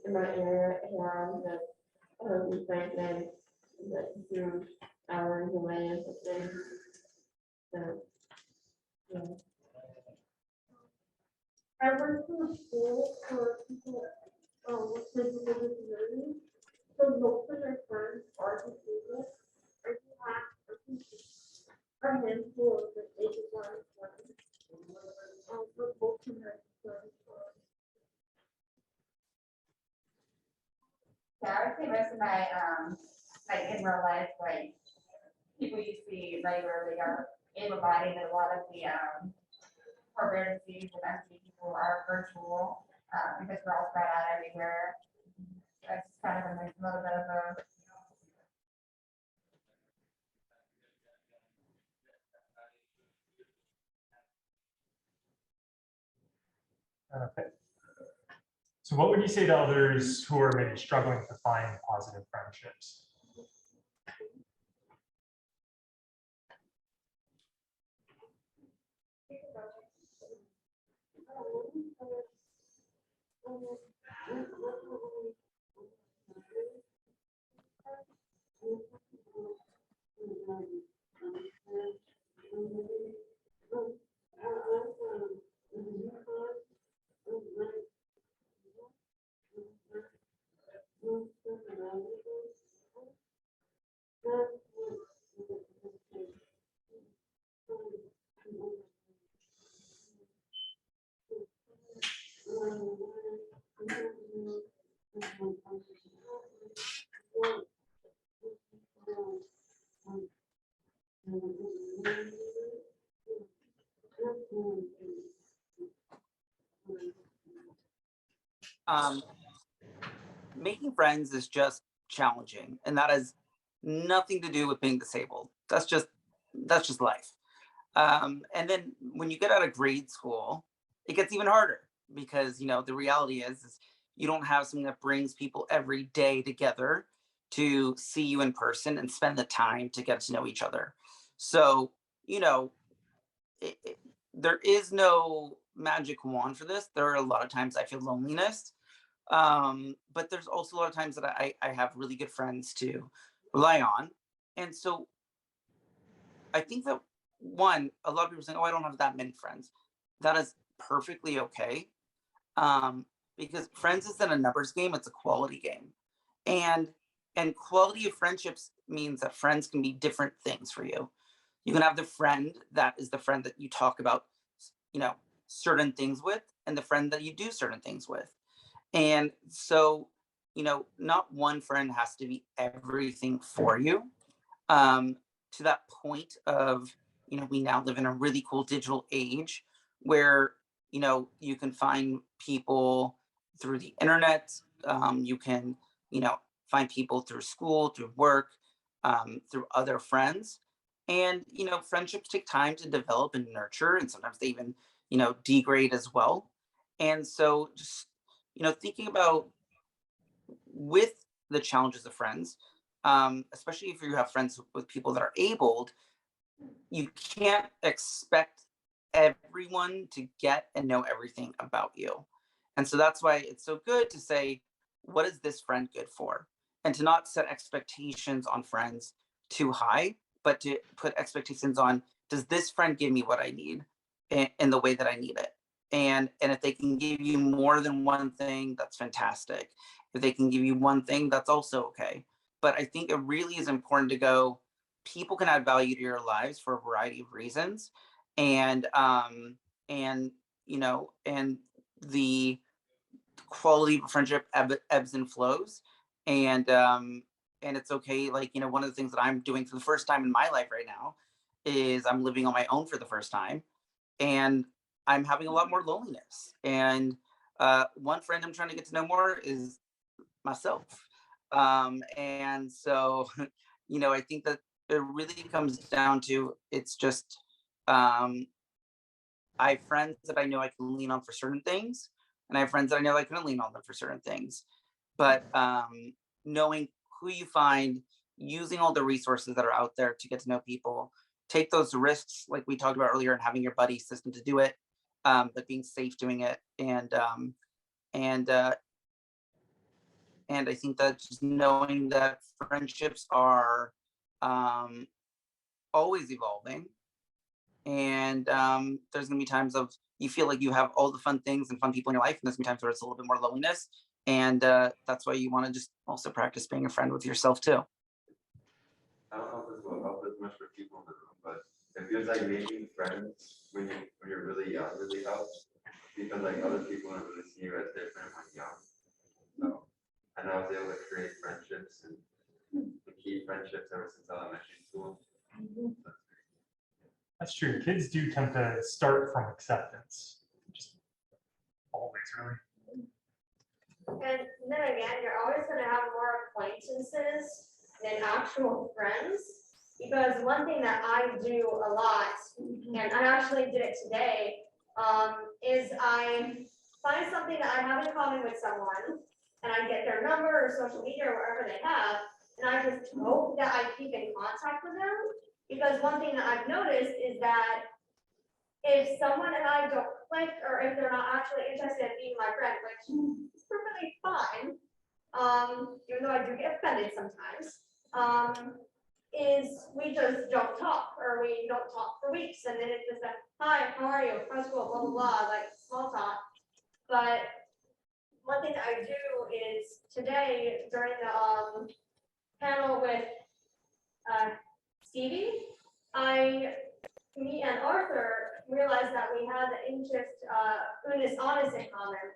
in my area and that be pregnant that do hours away or something. So, yeah. I went to school for people with physical disabilities. So most of my friends are disabled. I do have a handful of the able-bodied friends. But most of my friends are. Yeah, I would say most of my, like in real life, like people you see regularly are able-bodied, and a lot of the programs used with MC people are virtual, because we're all spread out everywhere. That's kind of a little bit of a. Okay. So what would you say to others who are maybe struggling to find positive friendships? Making friends is just challenging, and that has nothing to do with being disabled. That's just life. And then when you get out of grade school, it gets even harder because, you know, the reality is you don't have something that brings people every day together to see you in person and spend the time to get to know each other. So, you know, there is no magic wand for this. There are a lot of times I feel loneliness, but there's also a lot of times that I have really good friends to rely on. And so I think that one, a lot of people say, oh, I don't have that many friends. That is perfectly okay. Because friends isn't a numbers game, it's a quality game. And quality of friendships means that friends can be different things for you. You can have the friend that is the friend that you talk about, you know, certain things with, and the friend that you do certain things with. And so, you know, not one friend has to be everything for you. To that point of, you know, we now live in a really cool digital age where, you know, you can find people through the internet. You can, you know, find people through school, through work, through other friends. And, you know, friendships take time to develop and nurture, and sometimes they even, you know, degrade as well. And so just, you know, thinking about with the challenges of friends, especially if you have friends with people that are abled, you can't expect everyone to get and know everything about you. And so that's why it's so good to say, what is this friend good for? And to not set expectations on friends too high, but to put expectations on, does this friend give me what I need in the way that I need it? And if they can give you more than one thing, that's fantastic. If they can give you one thing, that's also okay. But I think it really is important to go, people can add value to your lives for a variety of reasons, and you know, and the quality of friendship ebbs and flows, and it's okay. Like, you know, one of the things that I'm doing for the first time in my life right now is I'm living on my own for the first time, and I'm having a lot more loneliness. And one friend I'm trying to get to know more is myself. And so, you know, I think that it really comes down to, it's just, I have friends that I know I can lean on for certain things, and I have friends that I know I couldn't lean on them for certain things. But knowing who you find, using all the resources that are out there to get to know people, take those risks, like we talked about earlier, and having your buddy system to do it, but being safe doing it. And I think that just knowing that friendships are always evolving, and there's gonna be times of you feel like you have all the fun things and fun people in your life, and there's gonna be times where it's a little bit more loneliness, and that's why you want to just also practice being a friend with yourself too. I don't know if this will help as much for people in the room, but it feels like making friends when you're really young really helps, because like other people don't really see you as different when young. So I know I was able to create friendships and keep friendships ever since elementary school. That's true. Kids do tend to start from acceptance. Just always, really. And then again, you're always going to have more acquaintances than actual friends. Because one thing that I do a lot, and I actually did it today, is I find something that I have in common with someone, and I get their number or social media or whatever they have, and I just hope that I keep in contact with them. Because one thing that I've noticed is that if someone and I don't click, or if they're not actually interested in being my friend, which is perfectly fine, even though I do get offended sometimes, is we just don't talk, or we don't talk for weeks, and then it's just a, hi, how are you, how's school, blah, blah, blah, like small talk. But one thing that I do is today during the panel with Stevie, me and Arthur realized that we had the interest, Unis honest in common.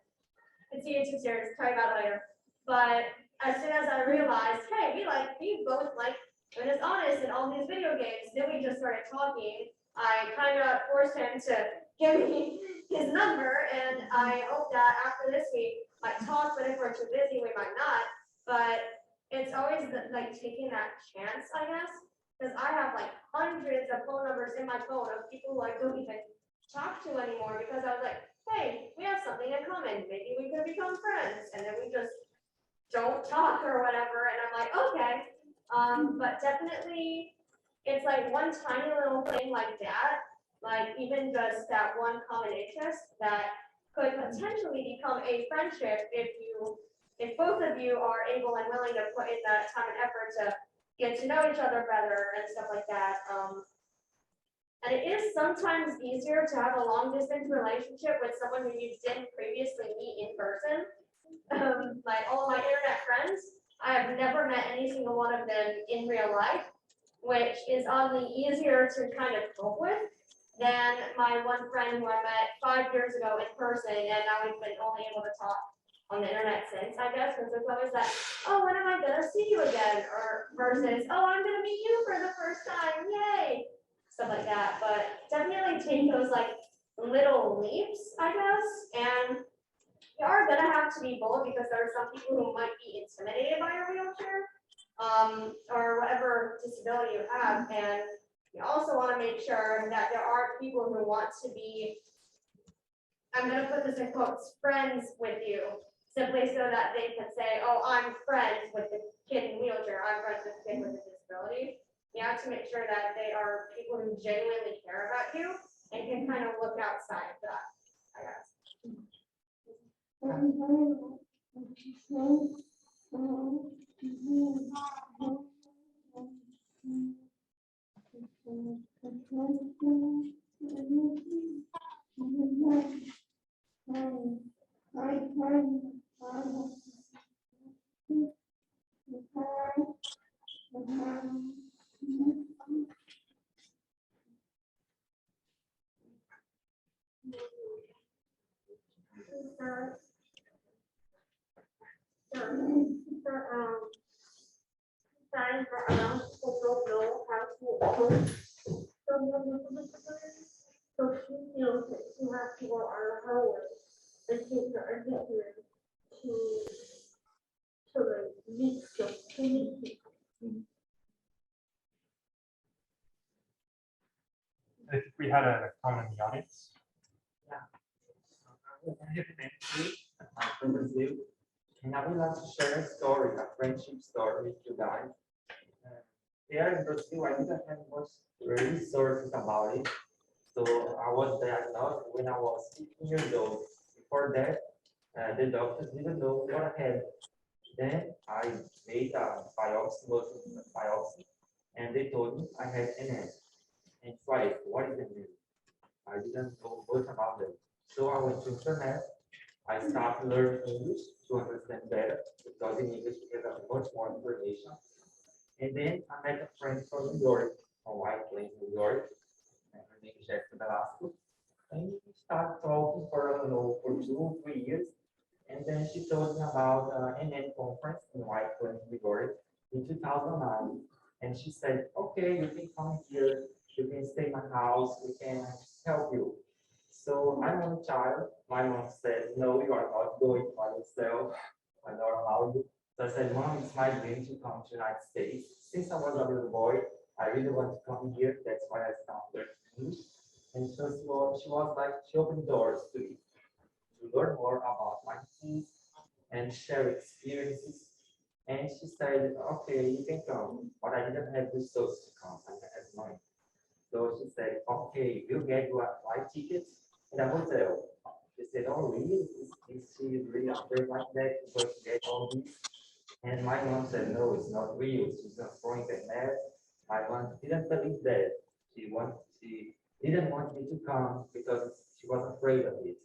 It's a YouTube series, talk about it later. But as soon as I realized, hey, we both like Unis honest and all these video games, then we just started talking. I kind of forced him to give me his number, and I hope that after this week might talk, but if we're too busy, we might not. But it's always like taking that chance, I guess. Because I have like hundreds of phone numbers in my phone of people who I don't even talk to anymore, because I was like, hey, we have something in common. Maybe we could become friends. And then we just don't talk or whatever. And I'm like, okay. But definitely it's like one tiny little thing like that, like even just that one common interest that could potentially become a friendship if both of you are able and willing to put in that time and effort to get to know each other better and stuff like that. And it is sometimes easier to have a long distance relationship with someone who you didn't previously meet in person. Like all of my internet friends, I have never met any single one of them in real life, which is oddly easier to kind of cope with than my one friend who I met 5 years ago in person, and now we've been only able to talk on the internet since, I guess, because there's always that, oh, when am I gonna see you again? Or versus, oh, I'm gonna meet you for the first time, yay! Stuff like that. But definitely take those like little leaps, I guess. And you are gonna have to be bold, because there are some people who might be intimidated by a wheelchair, or whatever disability you have. And you also want to make sure that there are people who want to be, I'm gonna put this in quotes, friends with you. Simply so that they can say, oh, I'm friends with the kid in wheelchair, I'm friends with the kid with a disability. You have to make sure that they are people who genuinely care about you and can kind of look outside of that, I guess. friends around who don't know how to cook. So she feels that she has to go on her way and take her addicted to the meat community. I think we had a comment in the audience. I'm from Brazil, and I would like to share a story, a friendship story with you guys. Here in Brazil, I didn't have much resources about it, so I was diagnosed when I was 15 years old. Before that, the doctors didn't know what I had. Then I made a biopsy, and they told me I had MS. And it's like, what is MS? I didn't know much about it. So I went to internet. I started learning English to understand better, because in English we have much more information. And then I met a friend from New York, from White Plains, New York, and her name is Jessica Velasco. And we started talking for, I don't know, for 2 or 3 years. And then she told me about an NN conference in White Plains, New York in 2009. And she said, okay, you can come here, you can stay in my house, we can help you. So I'm one child. My mom said, no, you are not going by yourself. I'm not allowed you. So I said, Mom, it's my dream to come to the United States. Since I was a little boy, I really want to come here. That's why I started learning English. And she was like, she opened doors to me to learn more about my disease and share experiences. And she said, okay, you can come. But I didn't have resources to come. I had money. So she said, okay, we'll get you a flight ticket and a hotel. She said, oh, really? Is she really afraid like that? Because to get all this? And my mom said, no, it's not real. She's not throwing the net. My mom didn't believe that. She didn't want me to come because she was afraid of it.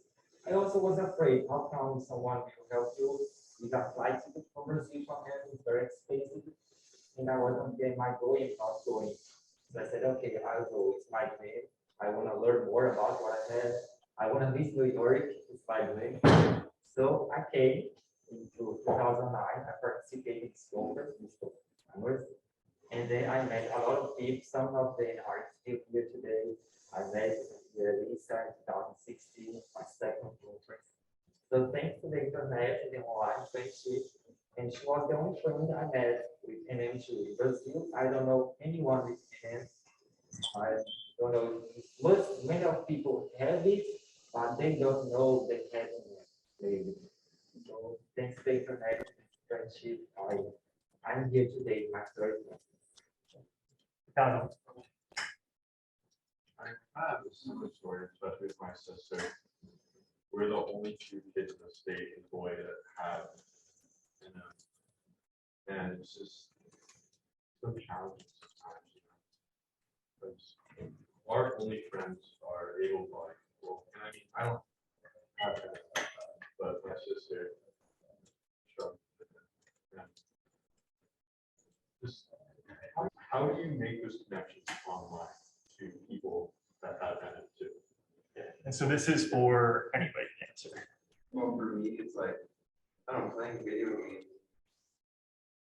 I also was afraid. How come someone will help you with a flight ticket from Brazil from here? It's very expensive. And I wasn't getting my going, not going. So I said, okay, I'll go. It's my dream. I want to learn more about what I have. I want to visit New York. It's my dream. So I came into 2009. I participated in this conference, and then I met a lot of people. Some of them are still here today. I met Lisa in 2016, my second conference. So thanks to the internet and the online friendship, and she was the only friend I met with NM2 in Brazil. I don't know anyone with NM. I don't know. Many of people have it, but they don't know they have it. So thanks to the internet friendship, I'm here today in my third one. I have a similar story, especially with my sister. We're the only 2 kids in the state and boy that have, and it's just so challenging sometimes, because our only friends are able to like, well, and I mean, I don't have friends like that, but my sister struggles with it. And just how do you make those connections online to people that have NM too? And so this is for anybody to answer. Well, for me, it's like, I don't know, playing video games,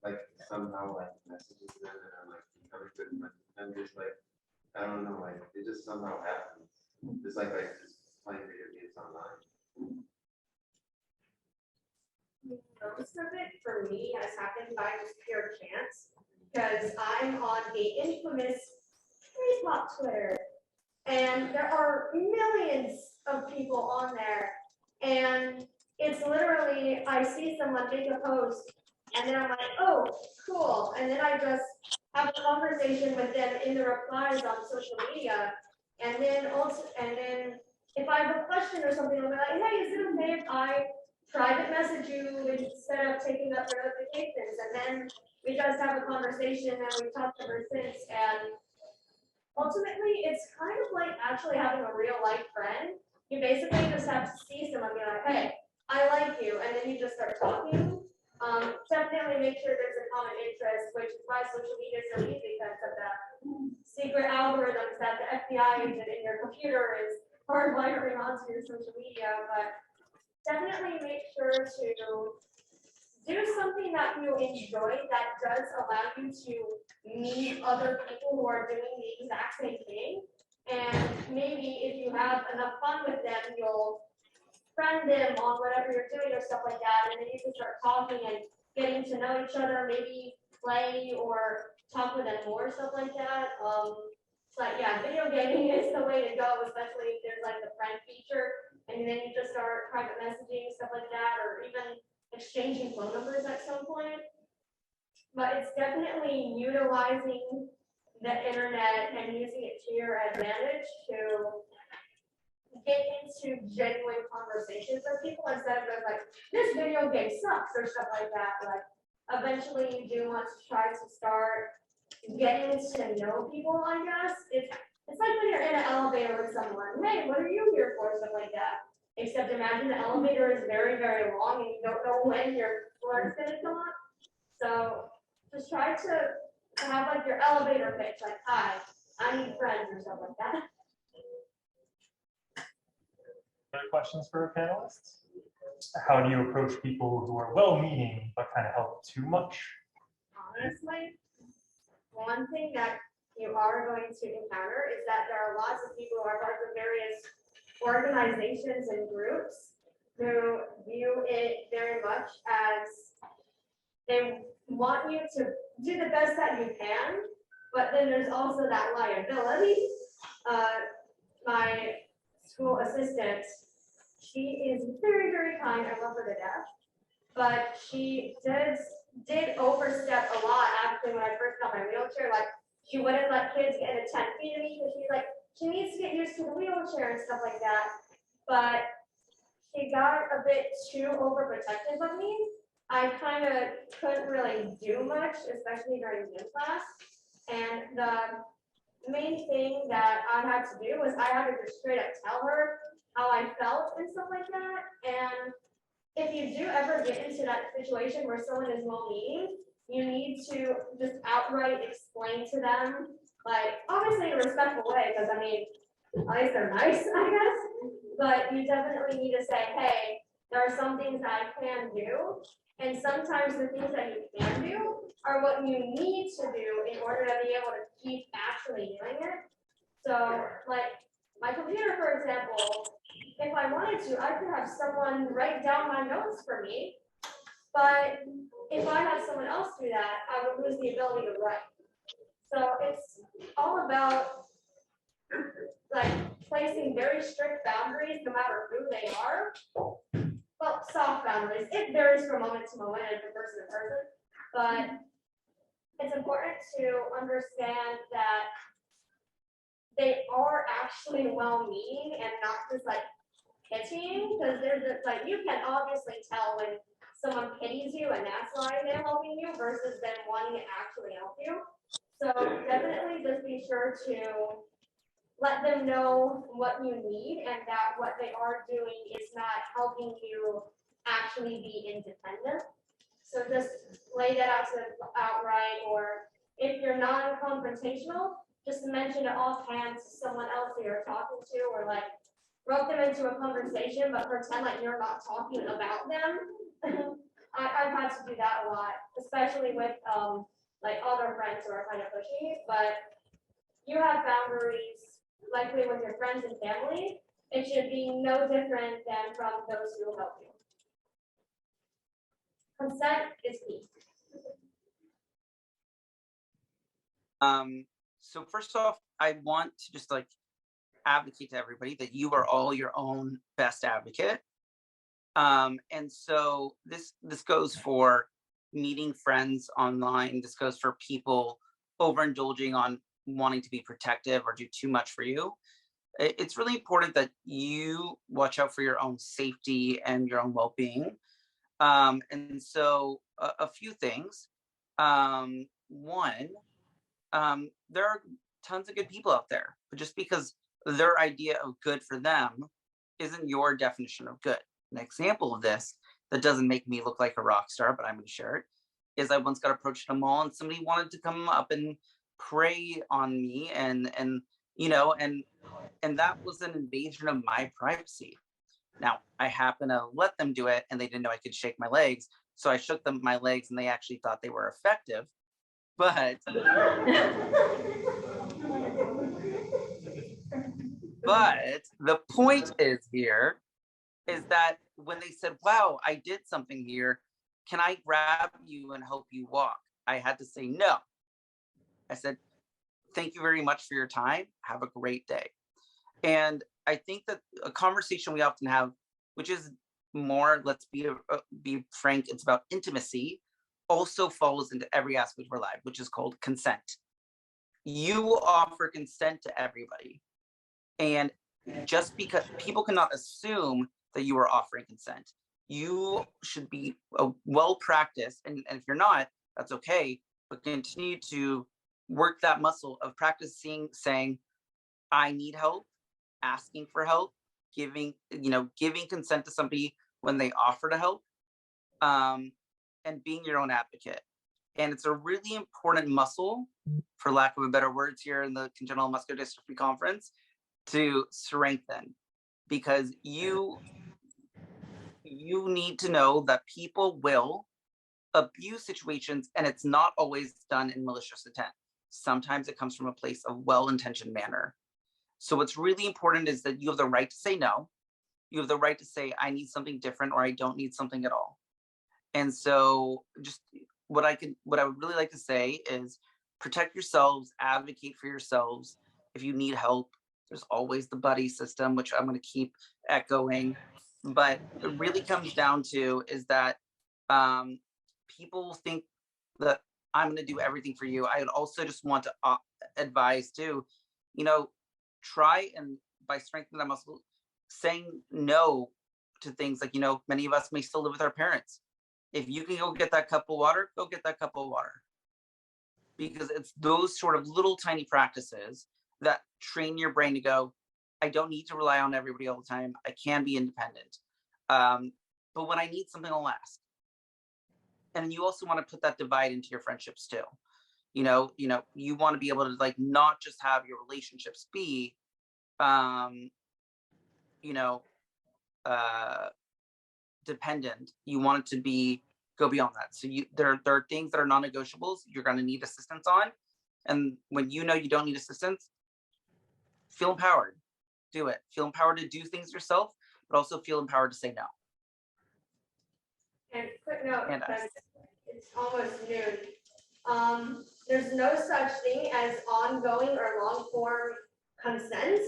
like somehow like messages them and I'm like becoming good friends with them, just like, I don't know, like it just somehow happens. Just like just playing video games online. Most of it for me has happened by just pure chance, because I'm on the infamous K-pop Twitter, and there are millions of people on there, and it's literally, I see someone make a post, and then I'm like, oh, cool, and then I just have a conversation with them in the replies on social media, and then if I have a question or something, I'll be like, hey, is it okay if I private message you instead of taking up your notifications? And then we just have a conversation and we've talked ever since. And ultimately, it's kind of like actually having a real life friend. You basically just have to see someone and be like, hey, I like you. And then you just start talking. Definitely make sure there's a common interest, which is why social media is so easy because of the secret algorithms that the FBI agent in your computer is hardwiring onto your social media. But definitely make sure to do something that you enjoy that does allow you to meet other people who are doing the exact same thing. And maybe if you have enough fun with them, you'll friend them on whatever you're doing or stuff like that. And then you can start talking and getting to know each other, maybe play or talk with them more, stuff like that. But yeah, video gaming is the way to go, especially if there's like the friend feature, and then you just start private messaging, stuff like that, or even exchanging phone numbers at some point. But it's definitely utilizing the internet and using it to your advantage to get into genuine conversations with people instead of just like, this video game sucks or stuff like that. Like, eventually you do want to try to start getting to know people, I guess. It's like when you're in an elevator with someone, hey, what are you here for? Stuff like that. Except imagine the elevator is very, very long and you don't know when your floor is gonna come up. So just try to have like your elevator pitch, like, hi, I need friends or something like that. Other questions for our panelists? How do you approach people who are well-meaning but kind of help too much? Honestly, one thing that you are going to encounter is that there are lots of people who are part of various organizations and groups who view it very much as they want you to do the best that you can, but then there's also that liability. My school assistant, she is very, very kind. I love her to death, but she did overstep a lot actually when I first got my wheelchair. Like, she wouldn't let kids get in 10 feet of me because she's like, she needs to get used to the wheelchair and stuff like that. But she got a bit too overprotective of me. I kind of couldn't really do much, especially during gym class. And the main thing that I had to do was I had to just straight up tell her how I felt and stuff like that. And if you do ever get into that situation where someone is well-meaning, you need to just outright explain to them, like, obviously in a respectful way, because I mean, at least they're nice, I guess. But you definitely need to say, hey, there are some things that I can do, and sometimes the things that you can do are what you need to do in order to be able to keep actually doing it. So, like, my computer, for example, if I wanted to, I could have someone write down my notes for me, but if I had someone else do that, I would lose the ability to write. So it's all about like placing very strict boundaries, no matter who they are. Well, soft boundaries. It varies from moment to moment and from person to person, but it's important to understand that they are actually well-meaning and not just like pitying, because there's just like, you can obviously tell when someone pities you and that's why they're helping you versus them wanting to actually help you. So definitely just be sure to let them know what you need and that what they are doing is not helping you actually be independent. So just lay that out to them outright, or if you're non-confrontational, just mention it offhand to someone else that you're talking to, or like rope them into a conversation, but pretend like you're not talking about them. I've had to do that a lot, especially with like other friends who are kind of pushy, but you have boundaries likely with your friends and family. It should be no different than from those who will help you. Consent is key. So first off, I want to just like advocate to everybody that you are all your own best advocate. And so this goes for meeting friends online. This goes for people overindulging on wanting to be protective or do too much for you. It's really important that you watch out for your own safety and your own well-being. And so a few things. One, there are tons of good people out there, but just because their idea of good for them isn't your definition of good. An example of this that doesn't make me look like a rock star, but I'm going to share it, is I once got approached at a mall and somebody wanted to come up and prey on me and you know, and that was an invasion of my privacy. Now, I happen to let them do it and they didn't know I could shake my legs. So I shook my legs and they actually thought they were effective. But the point is here is that when they said, wow, I did something here, can I grab you and help you walk? I had to say no. I said, thank you very much for your time. Have a great day. And I think that a conversation we often have, which is more, let's be frank, it's about intimacy, also falls into every aspect of our life, which is called consent. You offer consent to everybody. And just because people cannot assume that you are offering consent, you should be well practiced. And if you're not, that's okay, but continue to work that muscle of practicing saying, I need help, asking for help, giving consent to somebody when they offer to help, and being your own advocate. And it's a really important muscle, for lack of a better words here in the Congenital Muscular Dystrophy Conference, to strengthen, because you need to know that people will abuse situations, and it's not always done in malicious intent. Sometimes it comes from a place of well-intentioned manner. So what's really important is that you have the right to say no. You have the right to say, I need something different, or I don't need something at all. And so just what I would really like to say is protect yourselves, advocate for yourselves. If you need help, there's always the buddy system, which I'm going to keep echoing. But it really comes down to is that people think that I'm going to do everything for you. I would also just want to advise too, try and by strengthening that muscle, saying no to things like, many of us may still live with our parents. If you can go get that cup of water, go get that cup of water. Because it's those sort of little tiny practices that train your brain to go, I don't need to rely on everybody all the time. I can be independent. But when I need something, I'll ask. And you also want to put that divide into your friendships too. You want to be able to not just have your relationships be, dependent. You want it to go beyond that. So there are things that are non-negotiables you're going to need assistance on. And when you don't need assistance, feel empowered. Do it. Feel empowered to do things yourself, but also feel empowered to say no. And quick note, because it's almost noon. There's no such thing as ongoing or long-form consent.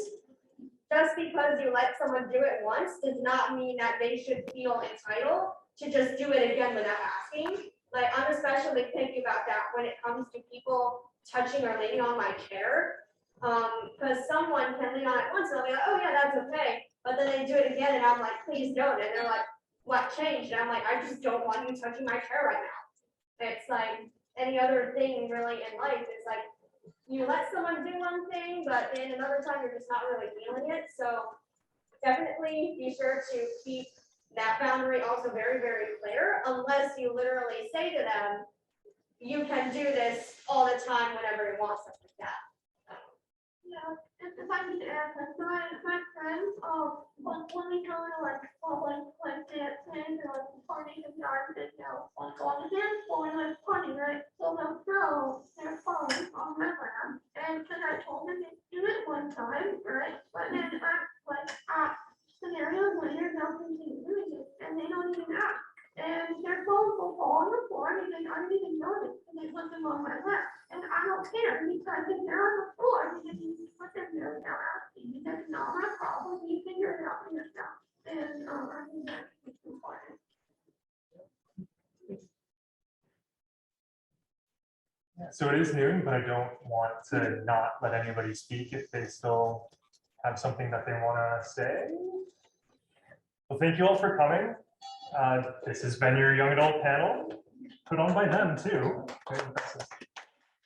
Just because you let someone do it once does not mean that they should feel entitled to just do it again without asking. I'm especially picky about that when it comes to people touching or leaning on my chair. Because someone can lean on it once and they'll be like, oh yeah, that's okay. But then they do it again and I'm like, please don't. And they're like, what changed? And I'm like, I just don't want you touching my chair right now. It's like any other thing really in life. It's like you let someone do one thing, but then another time you're just not really feeling it. So definitely be sure to keep that boundary also very, very clear, unless you literally say to them, you can do this all the time whenever you want, stuff like that. Yeah, and if I could add, my friends, when we go to dancing or parties and yards, and on the dance floor and party, right? So they'll throw their phone on my lap, and then I told them to do it one time, right? But then scenarios when you're not continue doing it, and they don't even ask, and their phone will fall on the floor, and I don't even notice, and it wasn't on my lap. And I don't care because if they're on the floor, you can put them there without asking. That's not my problem. You figure it out for yourself. And I think that's important. So it is noon, but I don't want to not let anybody speak if they still have something that they want to say. Well, thank you all for coming. This has been your Young Adult panel, put on by them too. Very impressive.